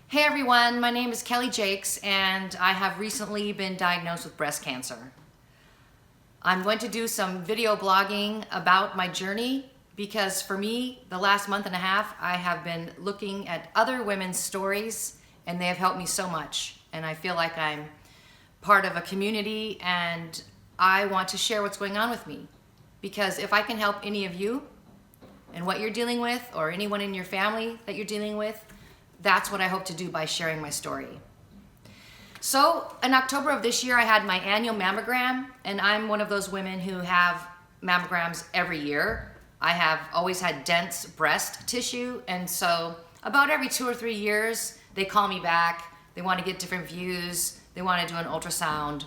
Hey everyone, my name is Kelly Jakes and I have recently been diagnosed with breast cancer. I'm going to do some video blogging about my journey because for me, the last month and a half, I have been looking at other women's stories and they have helped me so much. And I feel like I'm part of a community and I want to share what's going on with me. Because if I can help any of you and what you're dealing with or anyone in your family that you're dealing with, that's what I hope to do by sharing my story. So in October of this year, I had my annual mammogram, and I'm one of those women who have mammograms every year. I have always had dense breast tissue, and so about every 2 or 3 years, they call me back. They want to get different views. They want to do an ultrasound.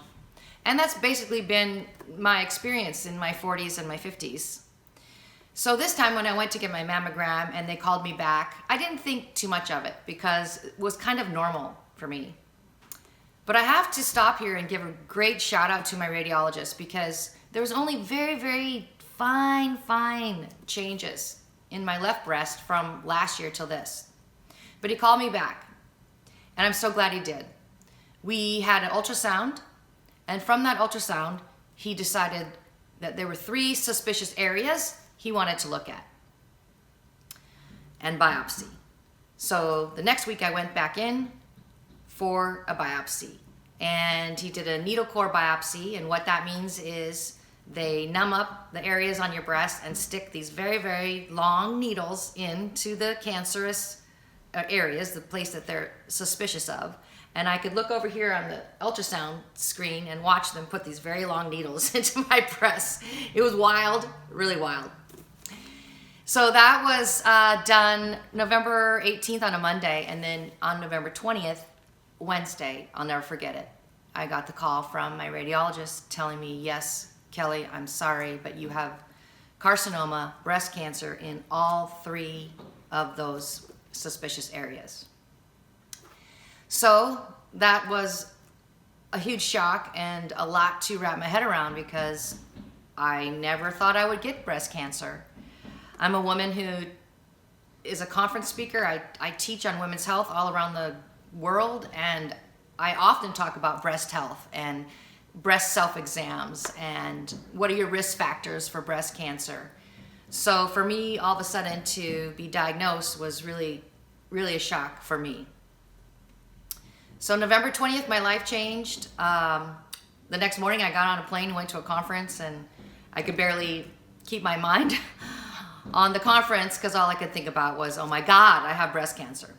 And that's basically been my experience in my 40s and my 50s. So this time when I went to get my mammogram and they called me back, I didn't think too much of it because it was kind of normal for me. But I have to stop here and give a great shout out to my radiologist because there was only very, very fine changes in my left breast from last year till this. But he called me back and I'm so glad he did. We had an ultrasound, and from that ultrasound, he decided that there were 3 suspicious areas he wanted to look at and biopsy. So the next week I went back in for a biopsy, and he did a needle core biopsy, and what that means is they numb up the areas on your breast and stick these very, very long needles into the cancerous areas, the place that they're suspicious of. And I could look over here on the ultrasound screen and watch them put these very long needles into my breast. It was wild, really wild. So that was done November 18th on a Monday, and then on November 20th, Wednesday, I'll never forget it, I got the call from my radiologist telling me, yes, Kelly, I'm sorry, but you have carcinoma, breast cancer in all 3 of those suspicious areas. So that was a huge shock and a lot to wrap my head around because I never thought I would get breast cancer. I'm a woman who is a conference speaker. I teach on women's health all around the world, and I often talk about breast health and breast self-exams and what are your risk factors for breast cancer. So for me, all of a sudden to be diagnosed was really, really a shock for me. So November 20th, my life changed. The next morning I got on a plane and went to a conference, and I could barely keep my mind on the conference because all I could think about was, oh my God, I have breast cancer.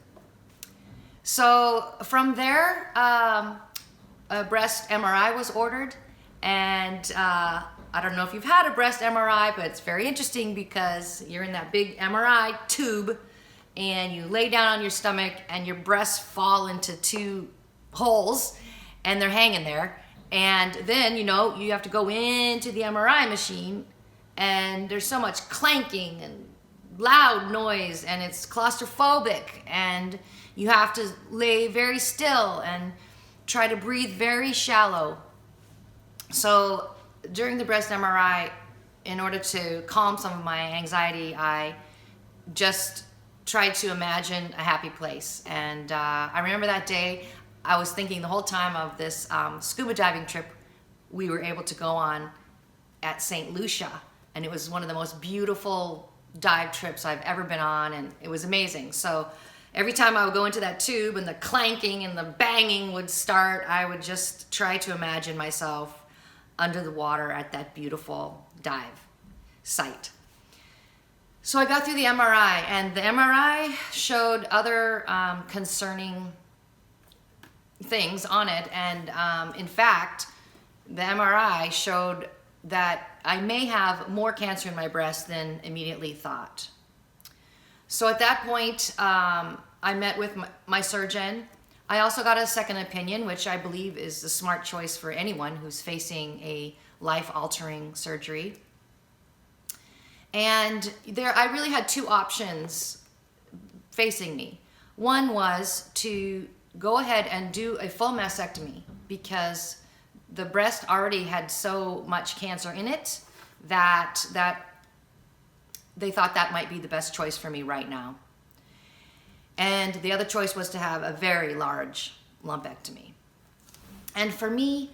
So from there, a breast MRI was ordered, and I don't know if you've had a breast MRI, but it's very interesting because you're in that big MRI tube and you lay down on your stomach and your breasts fall into 2 holes and they're hanging there. And then, you have to go into the MRI machine, and there's so much clanking and loud noise, and it's claustrophobic, and you have to lay very still and try to breathe very shallow. So during the breast MRI, in order to calm some of my anxiety, I just tried to imagine a happy place. And I remember that day, I was thinking the whole time of this scuba diving trip we were able to go on at St. Lucia. And it was one of the most beautiful dive trips I've ever been on, and it was amazing. So every time I would go into that tube and the clanking and the banging would start, I would just try to imagine myself under the water at that beautiful dive site. So I got through the MRI, and the MRI showed other concerning things on it. And in fact, the MRI showed that I may have more cancer in my breast than immediately thought. So at that point, I met with my surgeon. I also got a second opinion, which I believe is the smart choice for anyone who's facing a life-altering surgery. And I really had 2 options facing me. One was to go ahead and do a full mastectomy because the breast already had so much cancer in it that they thought that might be the best choice for me right now. And the other choice was to have a very large lumpectomy. And for me,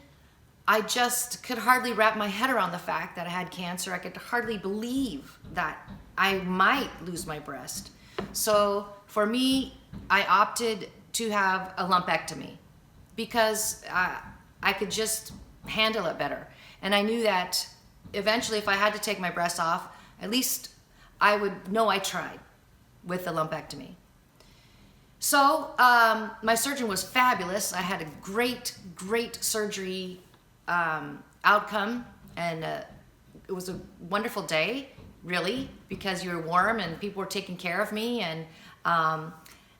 I just could hardly wrap my head around the fact that I had cancer. I could hardly believe that I might lose my breast. So for me, I opted to have a lumpectomy because I could just handle it better. And I knew that eventually if I had to take my breast off, at least I would know I tried with the lumpectomy. So my surgeon was fabulous. I had a great surgery outcome, and it was a wonderful day, really, because you were warm and people were taking care of me. And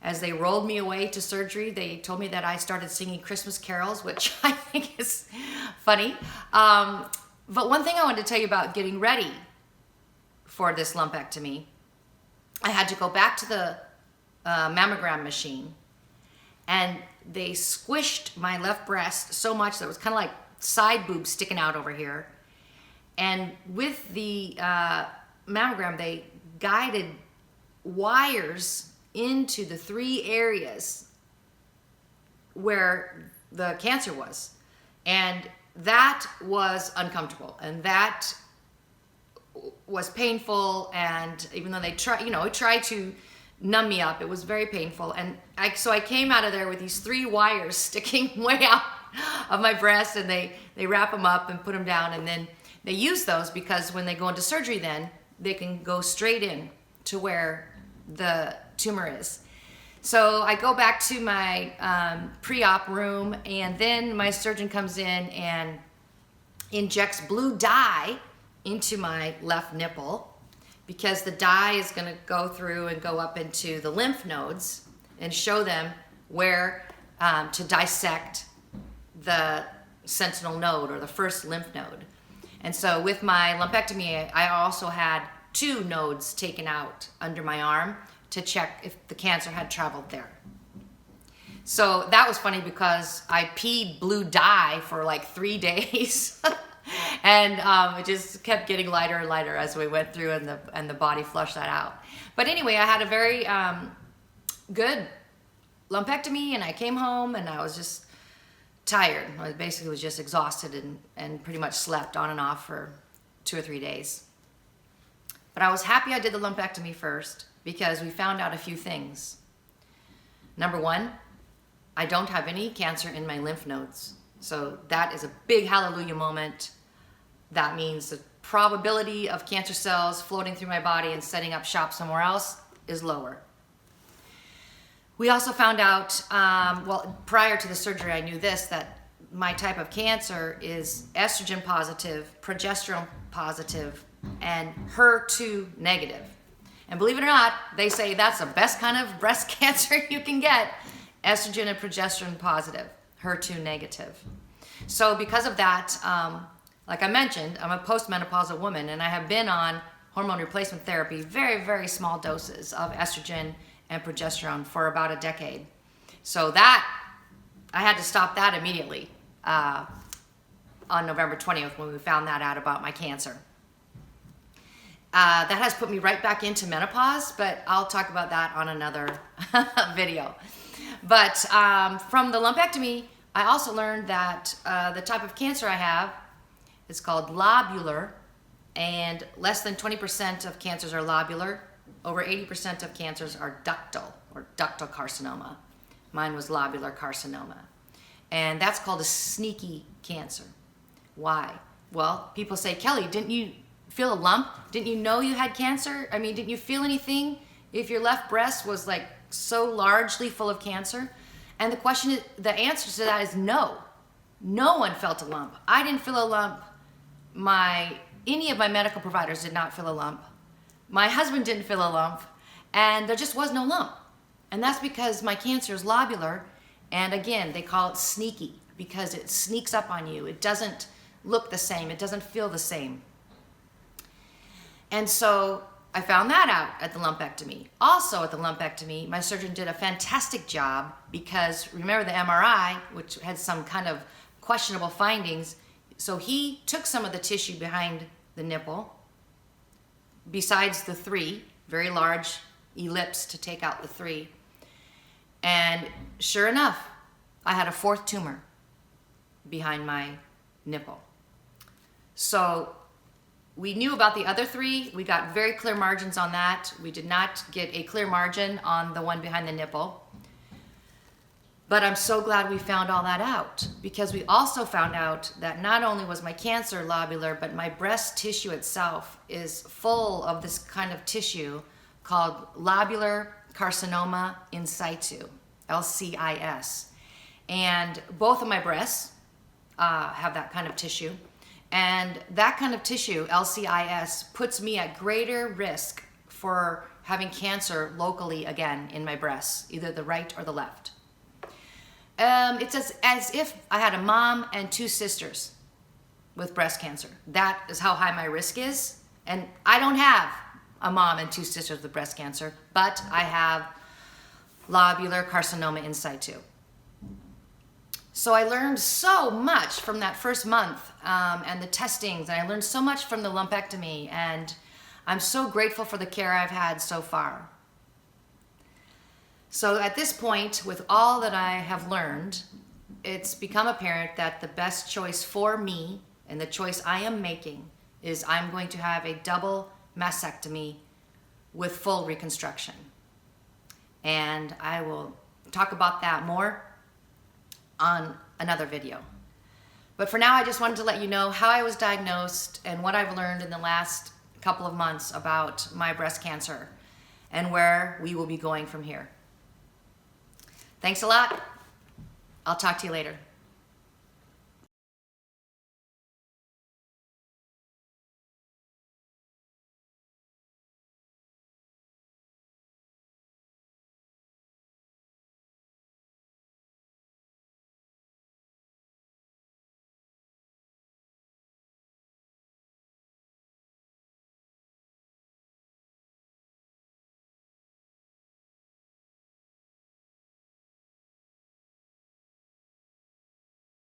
as they rolled me away to surgery, they told me that I started singing Christmas carols, which I think is funny. But one thing I wanted to tell you about getting ready for this lumpectomy, I had to go back to the mammogram machine, and they squished my left breast so much that it was kind of like side boobs sticking out over here. And with the mammogram, they guided wires into the 3 areas where the cancer was. And that was uncomfortable, and that was painful. And even though they tried to numb me up, it was very painful. And so I came out of there with these 3 wires sticking way out of my breast, and they wrap them up and put them down, and then they use those because when they go into surgery, then they can go straight in to where the tumor is. So I go back to my pre-op room, and then my surgeon comes in and injects blue dye into my left nipple, because the dye is going to go through and go up into the lymph nodes and show them where to dissect the sentinel node, or the first lymph node. And so with my lumpectomy, I also had 2 nodes taken out under my arm to check if the cancer had traveled there. So that was funny because I peed blue dye for like 3 days. And it just kept getting lighter and lighter as we went through, and the body flushed that out. But anyway, I had a very good lumpectomy, and I came home and I was just tired. I basically was just exhausted and pretty much slept on and off for 2 or 3 days. But I was happy I did the lumpectomy first, because we found out a few things. Number 1, I don't have any cancer in my lymph nodes. So that is a big hallelujah moment. That means the probability of cancer cells floating through my body and setting up shop somewhere else is lower. We also found out, well, prior to the surgery, I knew this, that my type of cancer is estrogen positive, progesterone positive, and HER2 negative. And believe it or not, they say that's the best kind of breast cancer you can get, estrogen and progesterone positive, HER2 negative. So because of that, like I mentioned, I'm a postmenopausal woman, and I have been on hormone replacement therapy, very, very small doses of estrogen and progesterone for about a decade. So that, I had to stop that immediately on November 20th when we found that out about my cancer. That has put me right back into menopause, but I'll talk about that on another video. But from the lumpectomy, I also learned that the type of cancer I have is called lobular, and less than 20% of cancers are lobular. Over 80% of cancers are ductal, or ductal carcinoma. Mine was lobular carcinoma. And that's called a sneaky cancer. Why? Well, people say, Kelly, didn't you feel a lump? Didn't you know you had cancer? I mean, didn't you feel anything if your left breast was like so largely full of cancer? And the answer to that is no. No one felt a lump. I didn't feel a lump. Any of my medical providers did not feel a lump. My husband didn't feel a lump, and there just was no lump. And that's because my cancer is lobular, and again, they call it sneaky because it sneaks up on you. It doesn't look the same. It doesn't feel the same. And so I found that out at the lumpectomy. Also at the lumpectomy, my surgeon did a fantastic job because remember the MRI, which had some kind of questionable findings, so he took some of the tissue behind the nipple, besides the 3, very large ellipse to take out the 3. And sure enough, I had a 4th tumor behind my nipple. So we knew about the other 3. We got very clear margins on that. We did not get a clear margin on the one behind the nipple. But I'm so glad we found all that out, because we also found out that not only was my cancer lobular, but my breast tissue itself is full of this kind of tissue called lobular carcinoma in situ, LCIS. And both of my breasts have that kind of tissue. And that kind of tissue, LCIS, puts me at greater risk for having cancer locally again in my breasts, either the right or the left. It's as if I had a mom and 2 sisters with breast cancer. That is how high my risk is. And I don't have a mom and 2 sisters with breast cancer, but I have lobular carcinoma in situ. So I learned so much from that first month and the testings, and I learned so much from the lumpectomy, and I'm so grateful for the care I've had so far. So at this point, with all that I have learned, it's become apparent that the best choice for me, and the choice I am making, is I'm going to have a double mastectomy with full reconstruction. And I will talk about that more on another video. But for now, I just wanted to let you know how I was diagnosed and what I've learned in the last couple of months about my breast cancer and where we will be going from here. Thanks a lot. I'll talk to you later.